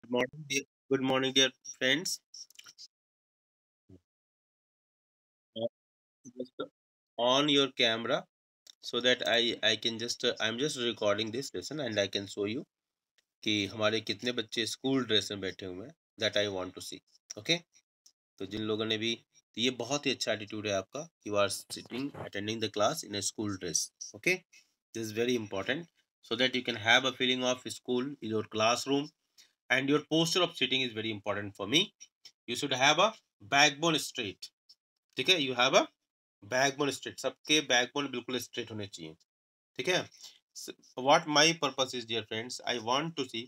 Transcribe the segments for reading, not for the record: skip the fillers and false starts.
Good morning, dear friends. Uh, Just on your camera so that I can just I'm just recording this lesson and I can show you कि हमारे कितने बच्चे school dress में बैठे हुए हैं that I want to see. Okay. तो जिन लोगों ने भी तो ये बहुत ही अच्छा एटीट्यूड है आपका. You are sitting attending the class in a school dress. Okay. This is very important so that you can have a feeling of school in your classroom, and your posture of sitting is very important for me. You should have a backbone straight. ठीक है. You have a backbone straight. सबके backbone बिल्कुल straight होने चाहिए. ठीक है. What my purpose is dear friends, I want to see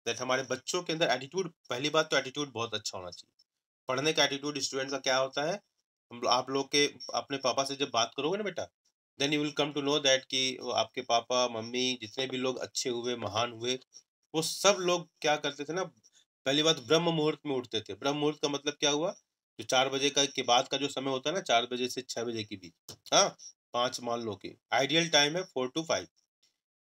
that हमारे बच्चों के अंदर एटीट्यूड. पहली बात तो एटीट्यूड बहुत अच्छा होना चाहिए. पढ़ने का एटीट्यूड स्टूडेंट का क्या होता है, आप लोग के अपने पापा से जब बात करोगे ना बेटा, then you will come to know that कि वो आपके पापा मम्मी जितने भी लोग अच्छे हुए महान हुए, वो सब लोग क्या करते थे ना. पहली बात, ब्रह्म मुहूर्त में उठते थे. ब्रह्म मुहूर्त का मतलब क्या हुआ, जो 4 बजे का के बाद का जो समय होता है ना, 4 बजे से 6 बजे के बीच. हाँ. 5 मान लो कि आइडियल टाइम है 4 to 5,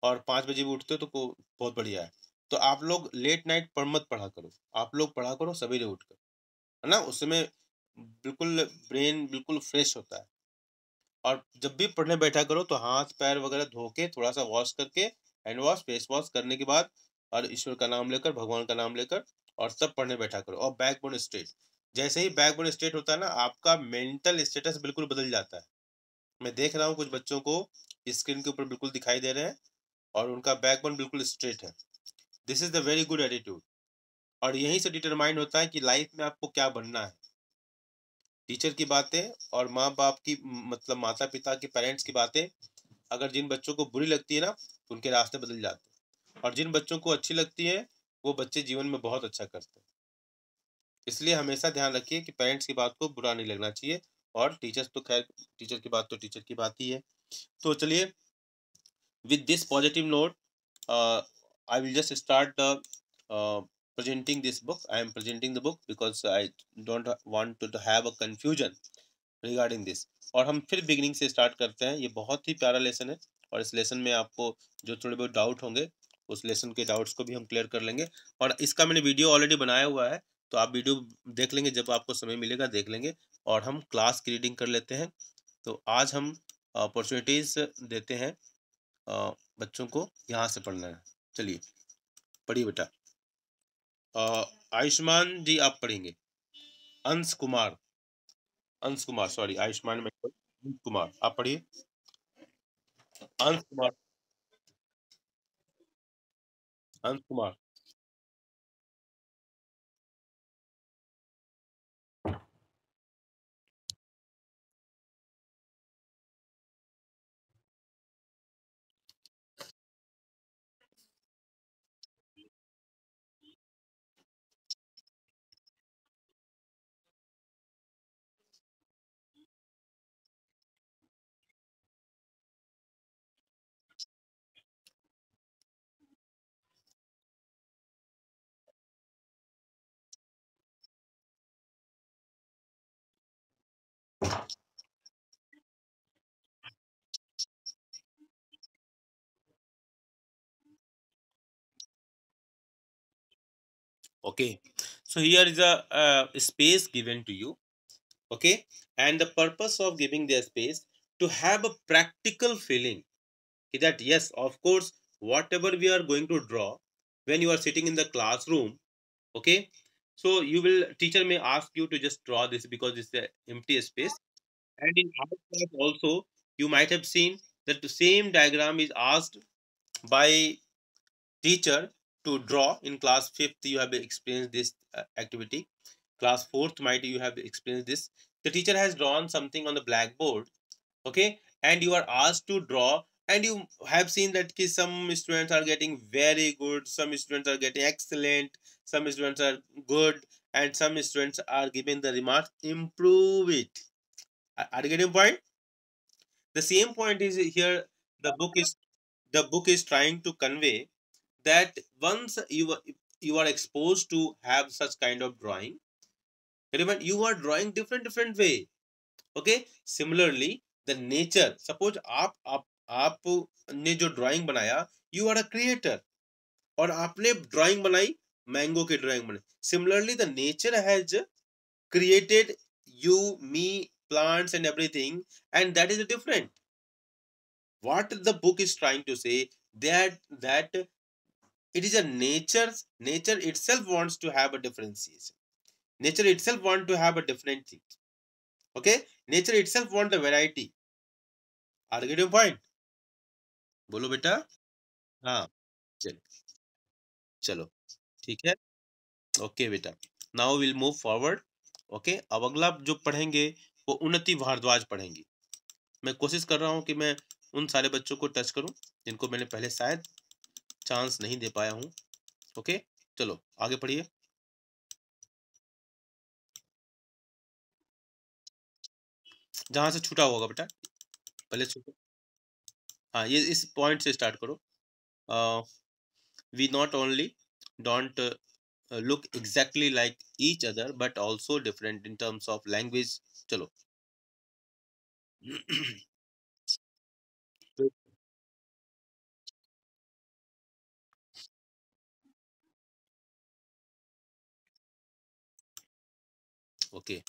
और 5 बजे भी उठते हो तो बहुत बढ़िया है. तो आप लोग लेट नाइट पढ़ मत पढ़ा करो. आप लोग पढ़ा करो सवेरे उठकर, है ना. उस समय बिल्कुल ब्रेन बिल्कुल फ्रेश होता है. और जब भी पढ़ने बैठा करो तो हाथ पैर वगैरह धो के थोड़ा सा वॉश करके, हैंड वॉश फेस वॉश करने के बाद, और ईश्वर का नाम लेकर भगवान का नाम लेकर, और सब पढ़ने बैठा करो. और बैकबोन स्ट्रेट. जैसे ही बैकबोन स्ट्रेट होता है ना, आपका मेंटल स्टेटस बिल्कुल बदल जाता है. मैं देख रहा हूँ कुछ बच्चों को स्क्रीन के ऊपर बिल्कुल दिखाई दे रहे हैं, और उनका बैकबोन बिल्कुल स्ट्रेट है. This is the very good attitude. और यहीं से डिटरमाइन होता है कि लाइफ में आपको क्या बनना है. टीचर की बातें और माँ बाप की, मतलब माता पिता के पेरेंट्स की बातें, अगर जिन बच्चों को बुरी लगती है ना, तो उनके रास्ते बदल जाते हैं. और जिन बच्चों को अच्छी लगती है, वो बच्चे जीवन में बहुत अच्छा करते हैं. इसलिए हमेशा ध्यान रखिए कि पेरेंट्स की बात को बुरा नहीं लगना चाहिए. और टीचर्स तो खैर, टीचर की बात तो टीचर की बात ही है. तो चलिए, with this positive note, I will just start the presenting this book. I am presenting the book because I don't want to have a confusion regarding this. और हम फिर बिगिनिंग से स्टार्ट करते हैं. ये बहुत ही प्यारा लेसन है, और इस लेसन में आपको जो थोड़े बहुत डाउट होंगे, उस लेसन के डाउट्स को भी हम क्लियर कर लेंगे. और इसका मैंने वीडियो ऑलरेडी बनाया हुआ है, तो आप वीडियो देख लेंगे जब आपको समय मिलेगा, देख लेंगे. और हम क्लास की रीडिंग कर लेते हैं. तो आज हम अपॉर्चुनिटीज देते हैं बच्चों को यहाँ से पढ़ना है. चलिए पढ़िए बेटा. आयुष्मान जी आप पढ़ेंगे. अंश कुमार. अंश कुमार, सॉरी, आयुष्मान में अंश कुमार आप पढ़िए. अंश कुमार. अंश Kumar. Okay, so here is a space given to you. Okay, and the purpose of giving the space to have a practical feeling that yes, of course, whatever we are going to draw when you are sitting in the classroom. Okay, so you will, teacher may ask you to just draw this because it's the empty space. And in our class also, you might have seen that the same diagram is asked by teacher to draw. In class 5th you have experienced this activity. Class 4th might you have experienced this. The teacher has drawn something on the blackboard. Okay, and you are asked to draw, and you have seen that some students are getting very good, some students are getting excellent, some students are good, and some students are given the remarks improve it. Are you getting point? The same point is here. The book is trying to convey that once you are exposed to have such kind of drawing, remember you are drawing different way. Okay, similarly the nature, suppose आप ने जो drawing बनाया, you are a creator, और आपने drawing बनाई, mango की drawing बने। Similarly the nature has created you, me, plants and everything, and that is different. What the book is trying to say, that it is a nature itself wants to have a differentiation. Nature itself want to have a different thing. Okay, nature itself want a variety. Are you getting point? बोलो बेटा। हाँ, चल चलो, ठीक है। Okay बेटा, now will move forward. Okay, अब अगला जो पढ़ेंगे वो उन्नति भारद्वाज पढ़ेंगी। मैं कोशिश कर रहा हूँ कि मैं उन सारे बच्चों को टच करूँ जिनको मैंने पहले शायद चांस नहीं दे पाया हूँ। ओके, चलो आगे पढ़िए। जहाँ से छूटा होगा बेटा, पहले छूटो। हाँ, ये इस पॉइंट से स्टार्ट करो। We not only don't look exactly like each other but also different in terms of language. चलो। ओके।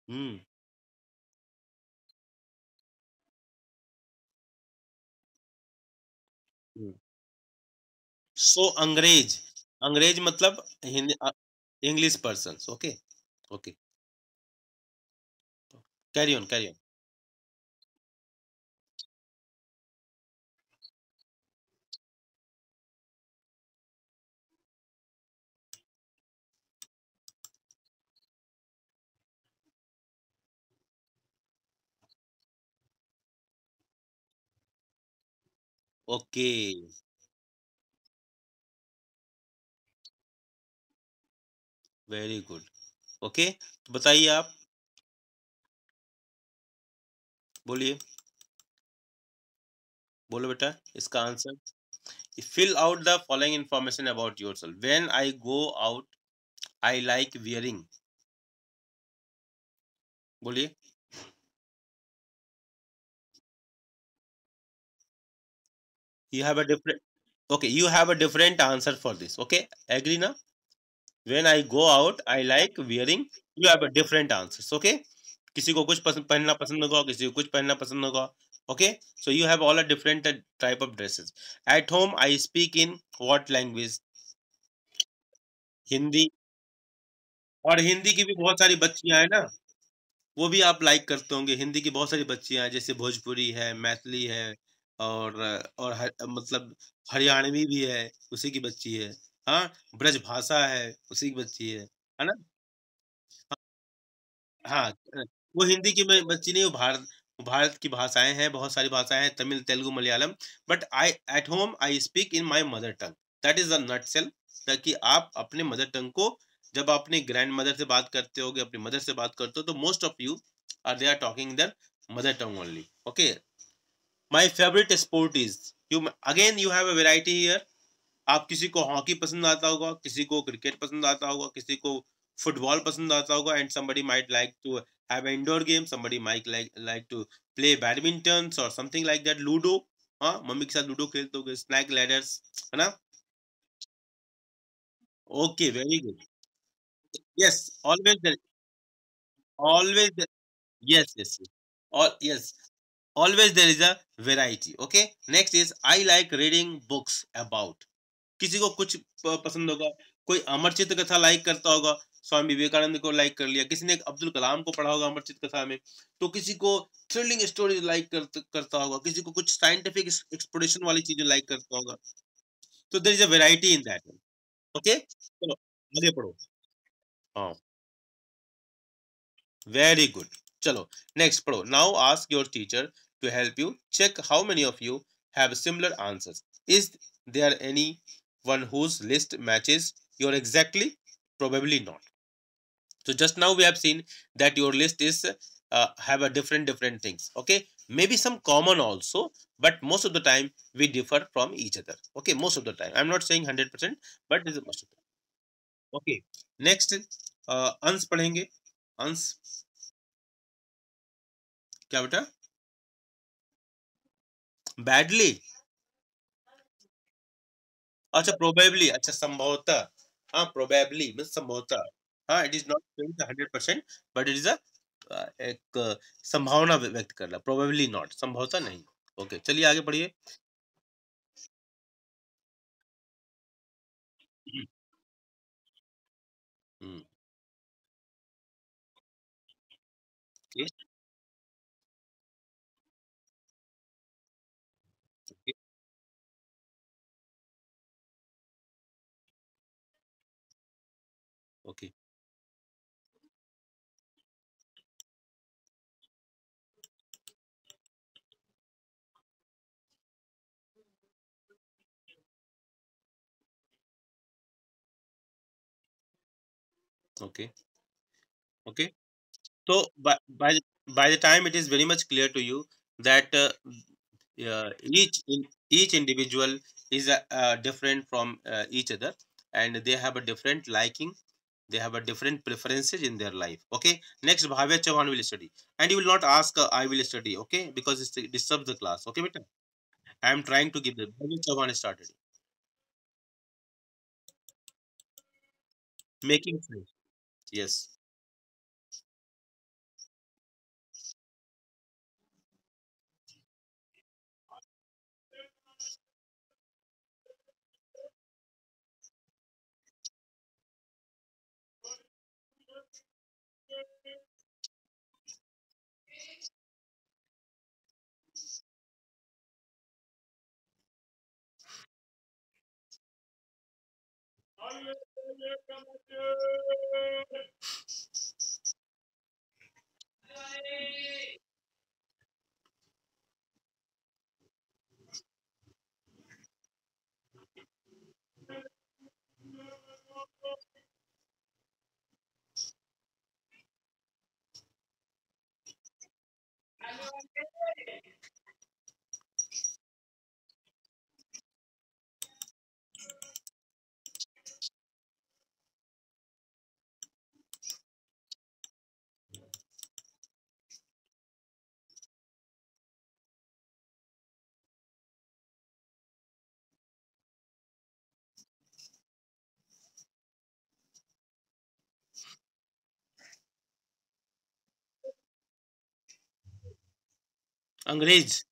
हम्म। सो अंग्रेज, अंग्रेज मतलब Hindi, English person. Okay. Okay, carry on carry on. Okay, very good. Okay, तो बताइए आप, बोलिए, बोलो बेटा इसका answer. Fill out the following information about yourself. When I go out I like wearing. बोलिए। You have a different, okay, you have a different answer for this. Okay, agree na? When I go out I like wearing, you have a different answers. Okay, किसी को कुछ पसंद पहनना पसंद होगा, किसी को कुछ पहनना पसंद होगा। Okay, so you have all a different type of dresses. At home I speak in what language? Hindi. और हिंदी की भी बहुत सारी बच्चियां हैं ना, वो भी आप लाइक करते होंगे। हिंदी की बहुत सारी बच्चियां हैं, जैसे भोजपुरी है, मैथिली है, और मतलब हरियाणवी भी है, उसी की बच्ची है। हाँ, ब्रजभाषा है, उसी की बच्ची है ना? हाँ, वो हिंदी की बच्ची नहीं, वो भारत की भाषाएं हैं, बहुत सारी भाषाएं हैं, Tamil, Telugu, Malayalam. But I at home I speak in my mother tongue. That is a nutshell. ताकि आप अपने मदर टंग को, जब अपने ग्रैंड मदर से बात करते होगे, अपनी मदर से बात करते हो, तो most of you are they are talking their mother tongue only. Okay, my favourite sport is, you again you have a variety here. आप किसी को हॉकी पसंद आता होगा, किसी को क्रिकेट पसंद आता होगा, किसी को फुटबॉल पसंद आता होगा, and somebody might like to have an indoor game, somebody might like to play badminton or something like that, ludo. हाँ, मम्मी के साथ लूडो खेलते होगे, स्नैक लैडर्स, है ना? Okay, very good. Yes, always, yes, yes, yes. All yes, always there is a variety. Okay, next is I like reading books about, किसी को कुछ पसंद होगा, कोई अमरचित कथा लाइक करता होगा, स्वामी विवेकानंद को लाइक कर लिया, किसी ने अब्दुल कलाम को पढ़ा होगा अमरचित कथा में, तो किसी को थ्रिलिंग स्टोरी लाइक करता होगा, किसी को कुछ साइंटिफिक एक्सप्लोरेशन वाली चीजें लाइक करता होगा। तो there is a variety in that. Okay, चलो आगे पढ़ो। हाँ, वेरी गुड। चलो नेक्स्ट पढ़ो। Now ask your teacher to help you check how many of you have similar answers. Is there any one whose list matches your exactly? Probably not. So just now we have seen that your list is have a different things. Okay, maybe some common also, but most of the time we differ from each other. Okay, most of the time. I'm not saying 100%, but this is most of the time. Okay, next अंश पढ़ेंगे. अंश क्या बेटा? Badly. अच्छा probably. अच्छा संभवतः. हाँ probably means संभवतः. हाँ, it is not saying 100%, but it is a एक संभावना व्यक्त कर रहा. Probably not. संभवतः नहीं. ओके, चलिए आगे पढ़िए. Hmm. Okay. Okay. Okay. Okay. Okay. So by the time it is very much clear to you that each individual is different from each other, and they have a different liking, they have a different preferences in their life. Okay, next Bhavya Chauhan will study, and you will not ask I will study. Okay, because it disturbs the class. Okay, beta, I am trying to give the Bhavya Chauhan started making sense. Yes. अंग्रेज.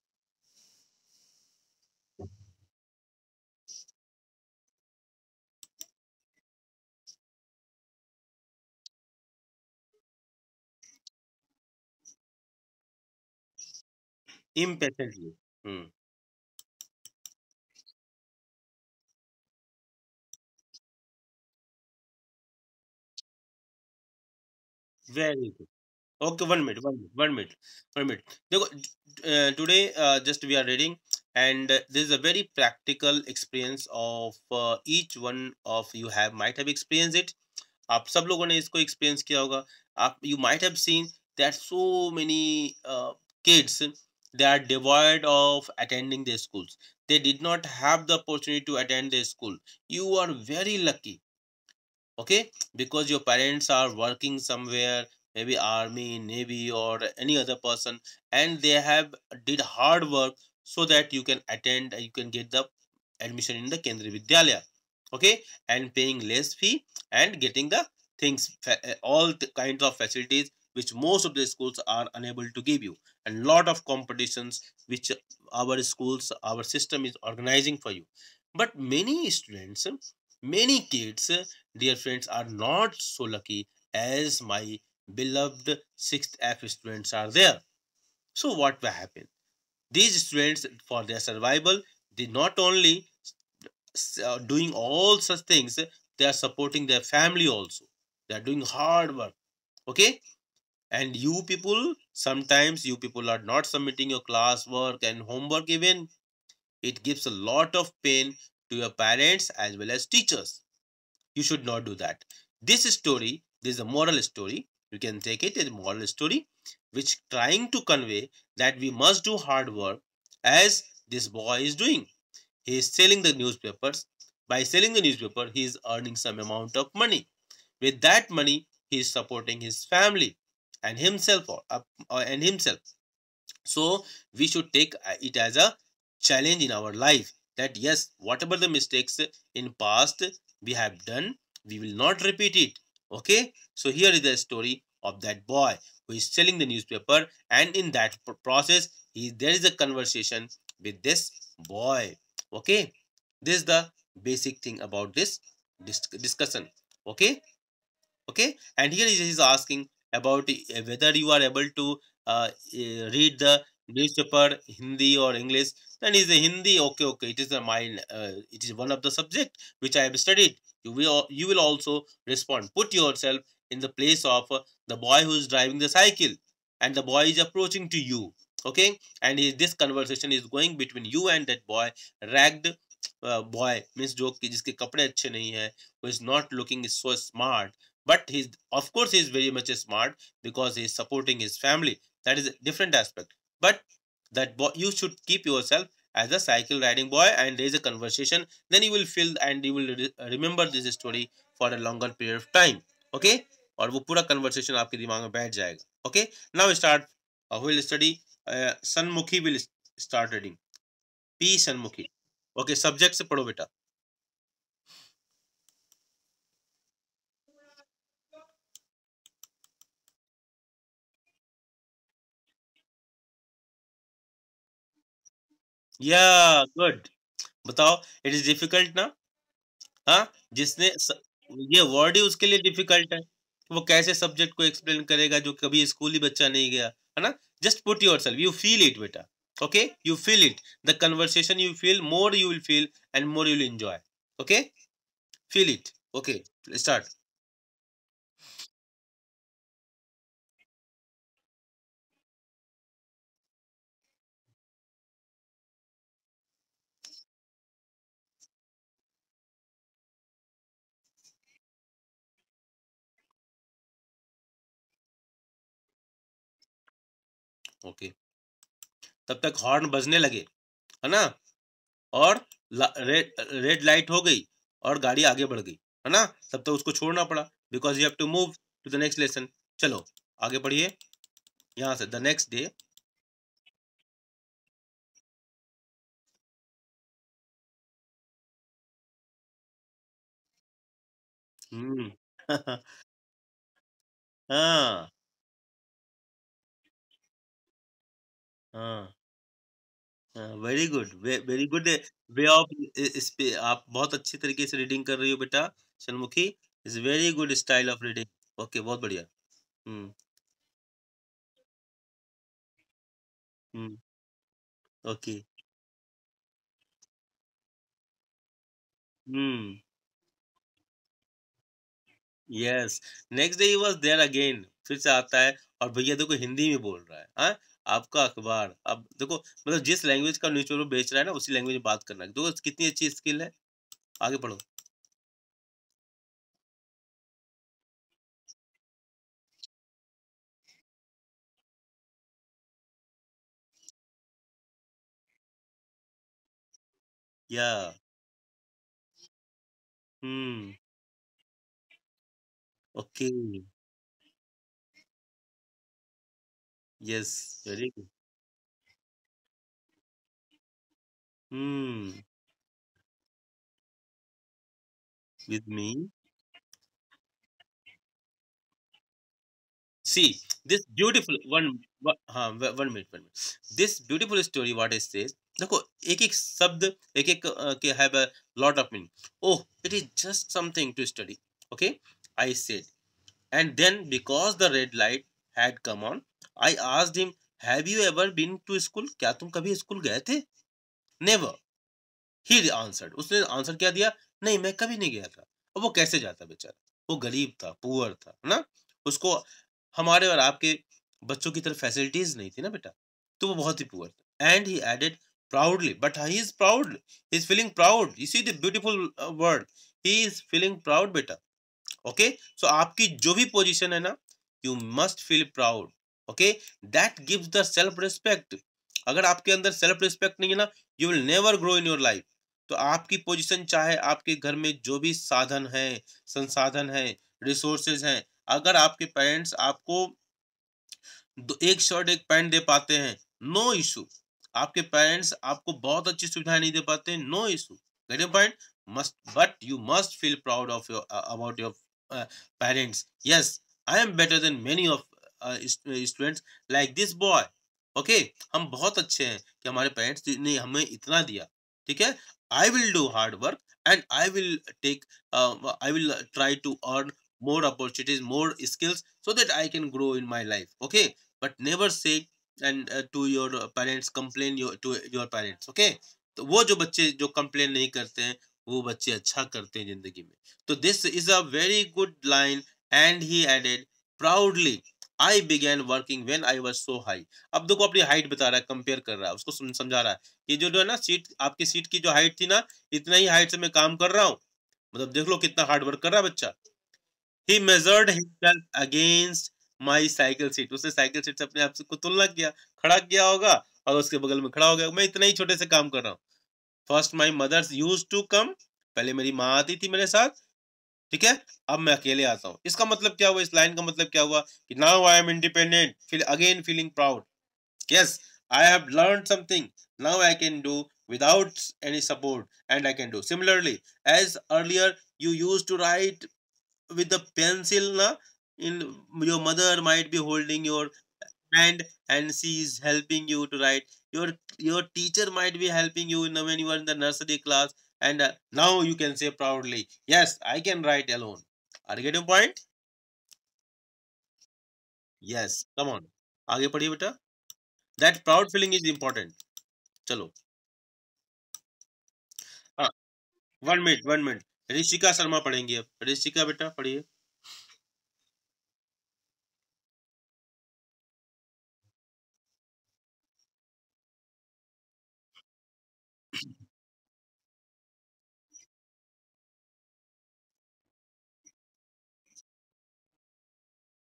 Impatiently. Hmm. Very good. Okay, 1 minute, 1 minute, 1 minute, 1 minute. देखो, today just we are reading, and this is a very practical experience of each one of you have might have experienced it. आप सब लोगों ने इसको experience किया होगा. आप you might have seen that so many kids, they are devoid of attending their schools. They did not have the opportunity to attend their school. You are very lucky. Okay, because your parents are working somewhere, maybe army, navy, or any other person, and they have did hard work so that you can attend, you can get the admission in the Kendriya Vidyalaya. Okay, and paying less fee and getting the things, all the kinds of facilities which most of the schools are unable to give you, and lot of competitions which our schools, our system is organizing for you. But many students, many kids, dear friends, are not so lucky as my beloved 6th F students are there. So what will happen? These students, for their survival, they not only doing all such things, they are supporting their family also. They are doing hard work. Okay, and you people, sometimes you people are not submitting your class work and homework even. It gives a lot of pain to your parents as well as teachers. You should not do that. This is a moral story. You can take it as a moral story, which trying to convey that we must do hard work as this boy is doing. He is selling the newspapers. By selling the newspaper, he is earning some amount of money. With that money, he is supporting his family and himself and himself. So we should take it as a challenge in our life that yes, whatever the mistakes in past we have done, we will not repeat it. Okay, so here is the story of that boy who is selling the newspaper, and in that process there is a conversation with this boy. Okay, this is the basic thing about this discussion. Okay. Okay, and here he's asking about whether you are able to read the newspaper Hindi or English. Then is the Hindi. Okay, okay, it is a mine, it is one of the subject which I have studied. You will also respond, put yourself in the place of the boy who is driving the cycle and the boy is approaching to you. Okay, and this conversation is going between you and that boy. Ragged boy means जो कि जिसके कपड़े अच्छे नहीं है, who is not looking so smart, but he's of course he's very much smart because he's supporting his family. That is a different aspect. But that boy, you should keep yourself as a cycle riding boy and there is a conversation, then you will feel and you will remember this story for a longer period of time. Okay, और वो पूरा conversation आपके दिमाग में बैठ जाएगा. Okay, now start. Who will study? Sanmukhi will start reading. P Sanmukhi. Okay, subject से पढ़ो बेटा. Yeah, good. बताओ, it is difficult ना? हाँ, ये वर्ड ही उसके लिए डिफिकल्ट है. वो कैसे सब्जेक्ट को एक्सप्लेन करेगा जो कभी स्कूल ही बच्चा नहीं गया, है ना? Just put yourself, you feel it बेटा. Okay, you feel it. The conversation you feel, more you will feel and more you will enjoy. Okay, feel it. Okay, start. Okay, तब तक हॉर्न बजने लगे, है ना? और रेड लाइट हो गई और गाड़ी आगे बढ़ गई, है ना? तब तक उसको छोड़ना पड़ा because you have to move to the next lesson. चलो आगे बढ़िए. यहाँ से द नेक्स्ट डे. हम्म. हाँ, हाँ, हाँ, very good, very good way of इस पे आप बहुत अच्छी तरीके से रीडिंग कर रही हो बेटा. Shanmukhi is very good style of reading. Okay, बहुत बढ़िया. Hmm. Hmm. Okay. Hmm. Yes. Next day he was there again. फिर से आता है और भैया देखो हिंदी में बोल रहा है. हाँ, आपका अखबार अब देखो, मतलब जिस लैंग्वेज का न्यूज़पेपर बेच रहा है ना उसी लैंग्वेज में बात करना है. देखो कितनी अच्छी स्किल है. आगे पढ़ो. Yeah. Hmm. Okay. Yes. Very good. Hmm. With me. See, this beautiful हाँ, 1 minute. This beautiful story what it says. देखो एक एक शब्द एक एक के have a lot of meaning. Oh, it is just something to study. Okay, I said. And then because the red light had come on, I asked him, have you ever been to school? क्या तुम कभी school गए थे? Never. He answered. उसने answer क्या दिया? नहीं, मैं कभी नहीं गया था. और वो कैसे जाता बेचारा? वो गरीब था, पुअर था, है ना? उसको हमारे और आपके बच्चों की तरह फैसिलिटीज नहीं थी ना बेटा. तो वो बहुत ही पुअर था. And he added, proudly, but he is proud, he's feeling proud. You see the beautiful word, he is feeling proud beta. Okay, so आपकी जो भी पोजीशन है ना, you must feel proud. Okay, that gives the self respect. अगर आपके अंदर self respect नहीं है ना, you will never grow in your life. तो आपकी पोजीशन, चाहे आपके घर में जो भी साधन है, संसाधन है, रिसोर्सेज हैं, अगर आपके पेरेंट्स आपको एक शर्ट एक पैंट दे पाते हैं, नो इशू। आपके पेरेंट्स आपको बहुत अच्छी सुविधाएं नहीं दे पाते हैं, no issue. Get your point? Must, but you must feel proud of your about your parents. Yes, I am better than many of students like this boy. Okay, हम बहुत अच्छे हैं कि हमारे पेरेंट्स ने हमें इतना दिया। ठीक है, I will do hard work and I will take, I will try to earn more opportunities, more skills, so that I can grow in my life. Okay, but never say and to your parents, complain to your parents. Okay, तो वो जो बच्चे जो complain नहीं करते हैं, वो बच्चे अच्छा करते हैं जिंदगी में। तो this is a very good line, and he added proudly, I begin working when I was so high. अब देखो अपनी हाइट बता रहा है, कंपेयर कर रहा है, उसको समझा रहा है कि जो जो है ना सीट, आपकी सीट की जो हाइट थी ना, इतना ही हाइट से मैं काम कर रहा हूँ। मतलब देख लो कितना हार्ड वर्क कर रहा है बच्चा। He measured himself against my cycle seat. उसने साइकिल सीट से अपने आप से को तुलना किया, खड़ा किया होगा और उसके बगल में खड़ा हो गया, मैं इतना ही छोटे से काम कर रहा हूँ। First my mothers use to come, पहले मेरी माँ आती थी मेरे साथ। ठीक है, अब मैं अकेले आता हूँ। इसका मतलब क्या हुआ, इस लाइन का मतलब क्या हुआ कि now I am independent, feel again feeling proud. Yes, I have learn something, now I can do without any support, and I can do similarly as earlier you used to write with the pencil na, in your mother might be holding your hand and she is helping you to write. Your teacher might be helping you in when you are in the nursery class, and now you can say proudly, yes, I can write alone. Are you getting point? Yes, come on, आगे पढ़िए बेटा। That proud feeling is important. चलो, हाँ, 1 minute 1 minute, Rishika Sharma पढ़ेंगी अब। ऋषिका बेटा पढ़िए।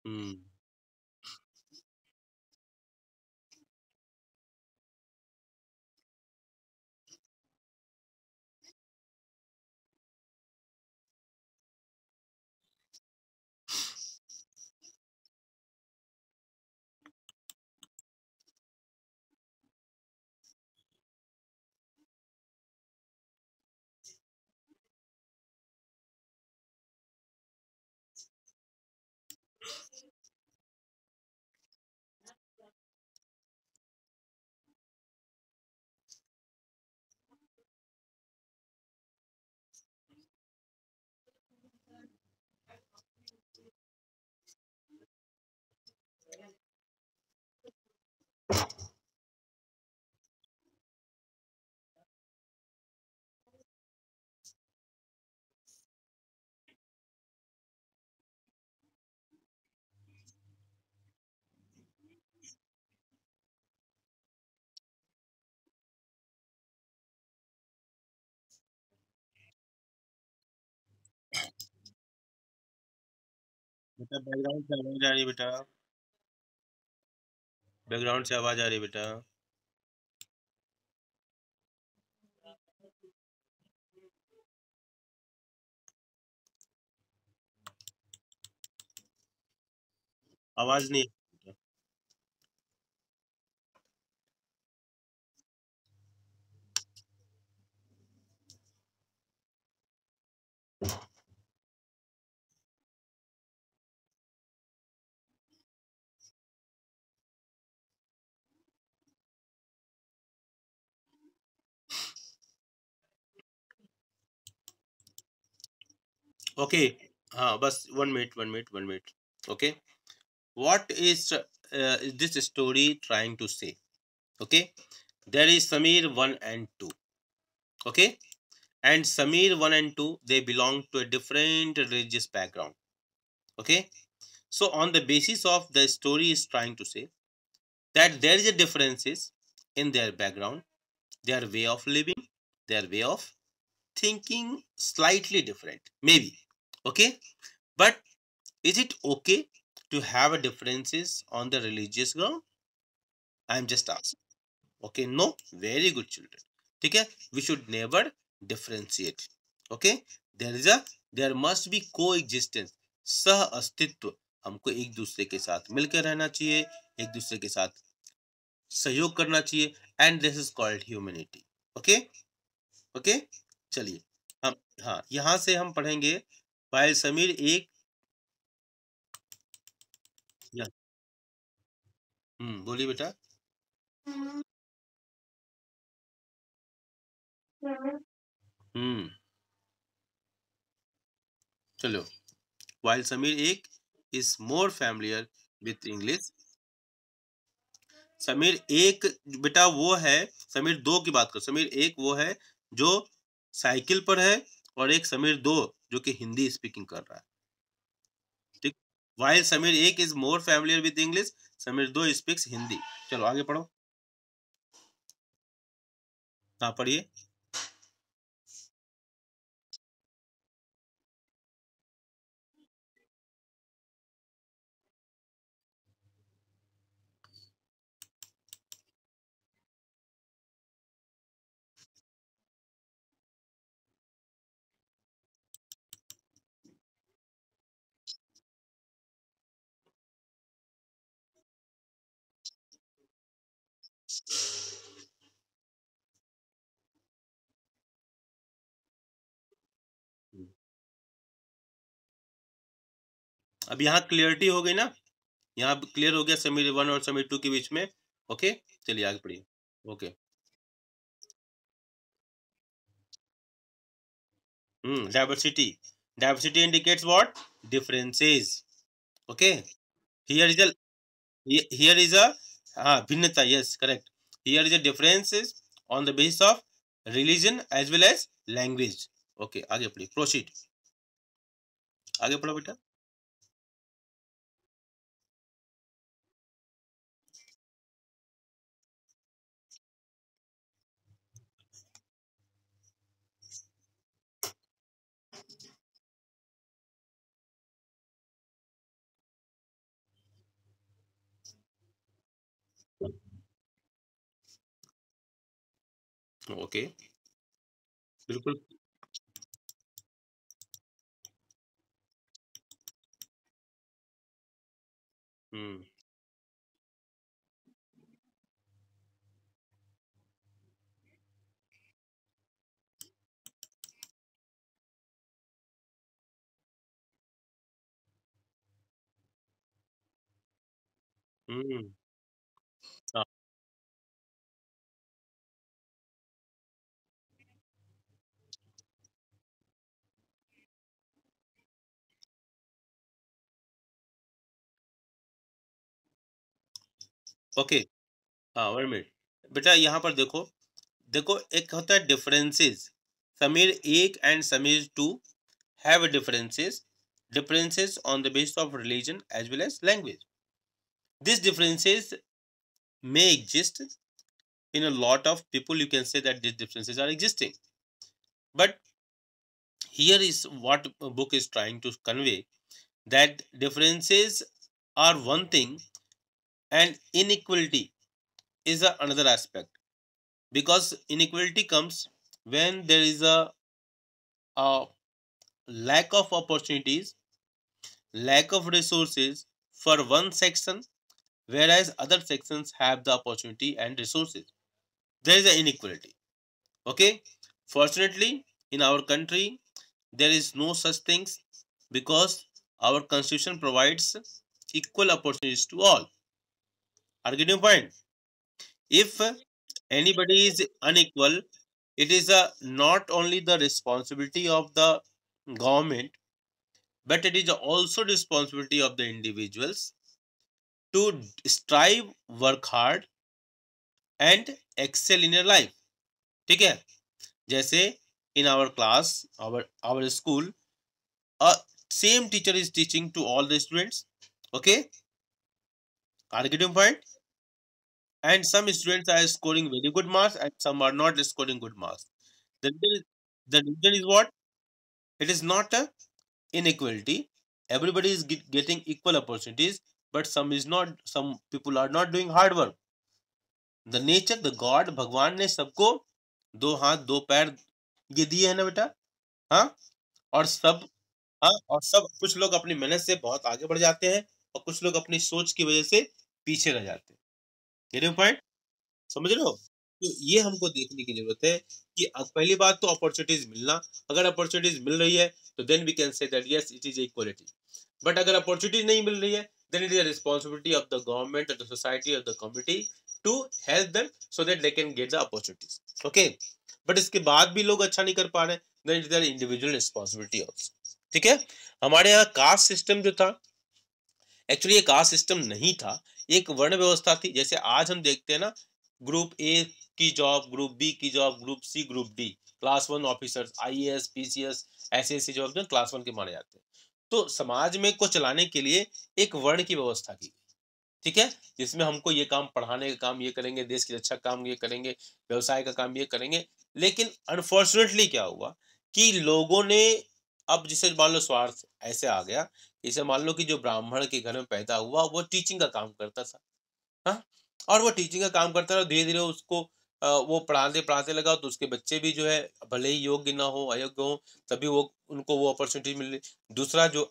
हम्म। बेटा background से आवाज आ रही है बेटा, बैकग्राउंड से आवाज आ रही है बेटा। आवाज नहीं है। ओके, हाँ बस 1 minute 1 minute 1 minute. Okay, what is this story trying to say? Okay, there is Samir 1 and 2. Okay, and Samir 1 and 2, they belong to a different religious background. Okay, so on the basis of the story is trying to say that there is a differences in their background, their way of living, their way of thinking slightly different, maybe. Okay, but is it okay to have a differences on the religious ground? I'm just asking. Okay, no, very good children. ठीक है, we should never differentiate. Okay, there must be coexistence, सह अस्तित्व. हमको एक दूसरे के साथ मिलकर रहना चाहिए, एक दूसरे के साथ सहयोग करना चाहिए, and this is called humanity. Okay. Okay, चलिए हम, हाँ, यहाँ से हम पढ़ेंगे. while समीर एक, बोलिए बेटा. हम्म, चलो. while समीर एक is more familiar with English. Sameer एक बेटा वो है, समीर दो की बात करो. समीर एक वो है जो साइकिल पर है, और एक समीर दो जो कि हिंदी स्पीकिंग कर रहा है. ठीक. while समीर एक is more familiar with English, Sameer दो स्पीक्स हिंदी. चलो आगे पढ़ो. हाँ, पढ़िए. अब यहाँ क्लियरिटी हो गई ना, यहाँ क्लियर हो गया समीर वन और समीर टू के बीच में. ओके, चलिए आगे पढ़िए. Okay. Diversity indicates what? Differences. Okay. Here is a, here is a, भिन्नता. Yes, correct. Here is a differences on the basis of religion as well as language. Okay, आगे पढ़िए. Proceed. आगे पढ़ो बेटा. ओके, बिल्कुल. हम्म. हम्म. हाँ. ओके. हाँ, 1 minute बेटा. यहाँ पर देखो, देखो एक होता है डिफरेंसेस. समीर एक and Sameer two have differences on the basis of religion as well as language. These differences may exist in a lot of people. You can say that these differences are existing, but here is what a book is trying to convey, that differences are one thing and inequality is another aspect, because inequality comes when there is a lack of opportunities, lack of resources for one section, whereas other sections have the opportunity and resources. There is an inequality. Okay, fortunately in our country there is no such things, because our constitution provides equal opportunities to all. Are you getting point? If anybody is unequal, it is not only the responsibility of the government, but it is also responsibility of the individuals to strive, work hard and excel in your life. ठीक है. जैसे in our class, our school, a same teacher is teaching to all the students. Okay, are you getting point? and some students are scoring very good marks and some are not scoring good marks. The reason is what? It is not a inequality. Everybody is getting equal opportunities, but some is not. Some people are not doing hard work. The nature the God भगवान ने सबको दो हाथ दो पैर ये दिए हैं ना बेटा। हाँ, और सब, हाँ, और सब कुछ लोग अपनी मेहनत से बहुत आगे बढ़ जाते हैं और कुछ लोग अपनी सोच की वजह से पीछे रह जाते हैं। Getting point? समझ रहे हो? तो ये हमको देखने की ज़रूरत है कि पहली बात तो अपॉर्च्युनिटीज़ मिलना, अगर अपॉर्च्युनिटीज़ मिल रही है, तो then we can say that yes it is equality. But अगर अपॉर्च्युनिटी नहीं मिल रही है, then it is a responsibility of the government, of the society, of the community to help them so that they can get the opportunities. Okay? But इसके बाद भी लोग अच्छा नहीं कर पा रहे हैं, then it is their individual responsibility also. ठीक है? हमारे यहाँ कास्ट सिस्टम जो था, एक्चुअली ये कास्ट सिस्टम नहीं था, एक वर्ण व्यवस्था थी। जैसे आज हम देखते हैं ना, ग्रुप ए की जॉब, ग्रुप बी की job, group C, group D, class one officers, IAS, PCS, ऐसे ऐसी जॉब जो क्लास वन के माने जाते हैं। तो समाज में को चलाने के लिए एक वर्ण की व्यवस्था की गई, ठीक है, जिसमें हमको ये काम, पढ़ाने का काम ये करेंगे, देश की रक्षा का काम ये करेंगे, व्यवसाय का काम ये करेंगे। लेकिन अनफॉर्चुनेटली क्या हुआ कि लोगों ने, अब जिसे मान लो स्वार्थ ऐसे आ गया, जैसे मान लो कि जो ब्राह्मण के घर में पैदा हुआ वो टीचिंग का काम करता था। हाँ, और वो टीचिंग का काम करता रहा, धीरे धीरे उसको वो पढ़ाते पढ़ाते लगा, तो उसके बच्चे भी जो है भले ही योग्य ना हो, अयोग्य हो, तभी वो उनको वो अपॉर्चुनिटी मिल रही। दूसरा जो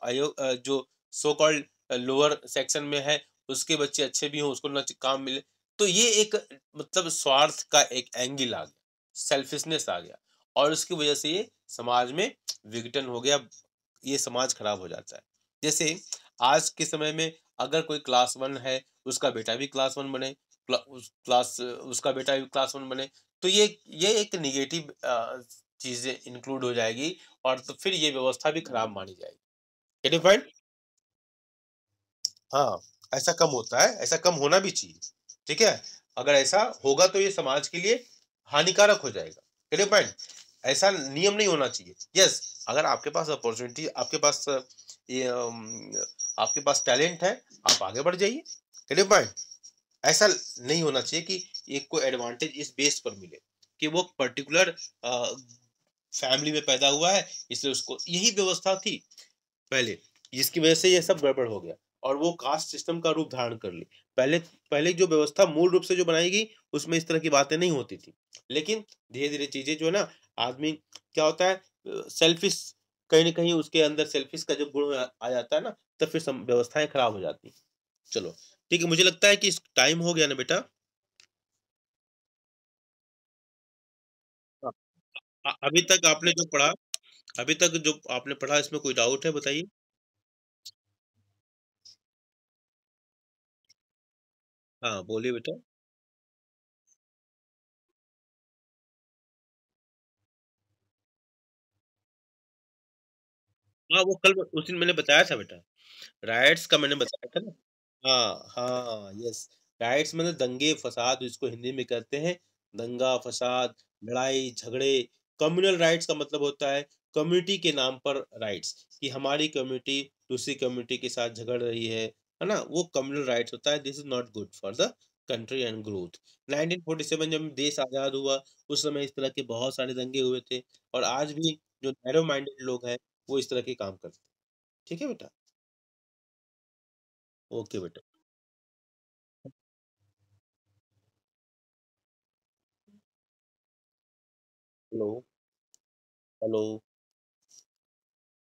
जो सो कॉल्ड लोअर सेक्शन में है, उसके बच्चे अच्छे भी हों, उसको ना काम मिले। तो ये एक मतलब स्वार्थ का एक एंगल आ गया, सेल्फिशनेस आ गया, और उसकी वजह से ये समाज में विघटन हो गया, ये समाज खराब हो जाता है। जैसे आज के समय में अगर कोई क्लास वन है, उसका बेटा भी क्लास वन बने, उसका बेटा भी क्लास वन बने, तो ये एक निगेटिव चीजें इंक्लूड हो जाएगी, और तो फिर ये व्यवस्था भी खराब मानी जाएगी। Getting point? हाँ, ऐसा कम होता है, ऐसा कम होना भी चाहिए। ठीक है? अगर ऐसा होगा तो ये समाज के लिए हानिकारक हो जाएगा। Getting point? ऐसा नियम नहीं होना चाहिए। यस, अगर आपके पास अपॉर्चुनिटी, आपके पास ये आपके पास टैलेंट है, आप आगे बढ़ जाइए। Getting point? ऐसा नहीं होना चाहिए कि एक को एडवांटेज इस बेस पर मिले कि वो पर्टिकुलर फैमिली में पैदा हुआ है, इसलिए उसको यही व्यवस्था थी पहले, जिसकी वजह से ये सब गड़बड़ हो गया और वो कास्ट सिस्टम का रूप धारण कर ली। पहले पहले जो व्यवस्था मूल रूप से जो बनाई गई, उसमें इस तरह की बातें नहीं होती थी। लेकिन धीरे-धीरे चीज़ें जो है ना, आदमी क्या होता है, सेल्फिश, कहीं न कहीं उसके अंदर सेल्फिश का जब गुण आ जाता है ना, तब फिर सम व्यवस्थाएँ खराब हो जाती हैं। चलो, ठीक है, मुझे लगता है कि इस टाइम हो गया ना बेटा? हाँ। अभी तक आपने जो पढ़ा, अभी तक जो आपने पढ़ा, इसमें कोई डाउट है, बताइए? हाँ, बोलिए बेटा। हाँ, वो कल उस दिन मैंने बताया था बेटा। राइट्स का मैंने बताया था ना। हाँ, हाँ, यस। राइट्स मतलब दंगे फ़साद, जिसको हिंदी में कहते हैं दंगा फ़साद, लड़ाई झगड़े। कम्युनल राइट्स का मतलब होता है कम्युनिटी के नाम पर राइट्स, कि हमारी कम्युनिटी दूसरी कम्युनिटी के साथ झगड़ रही है ना? वो कम्युनल राइट्स होता है, this is not good for the country and growth. 1947 जब देश आज़ाद हुआ, उस समय इस तरह के बहुत सारे दंगे हुए थे, और आज भी जो नैरो माइंडेड लोग हैं, वो इस तरह के काम करते हैं। ठीक है बेटा? ओके बेटा। Hello, hello.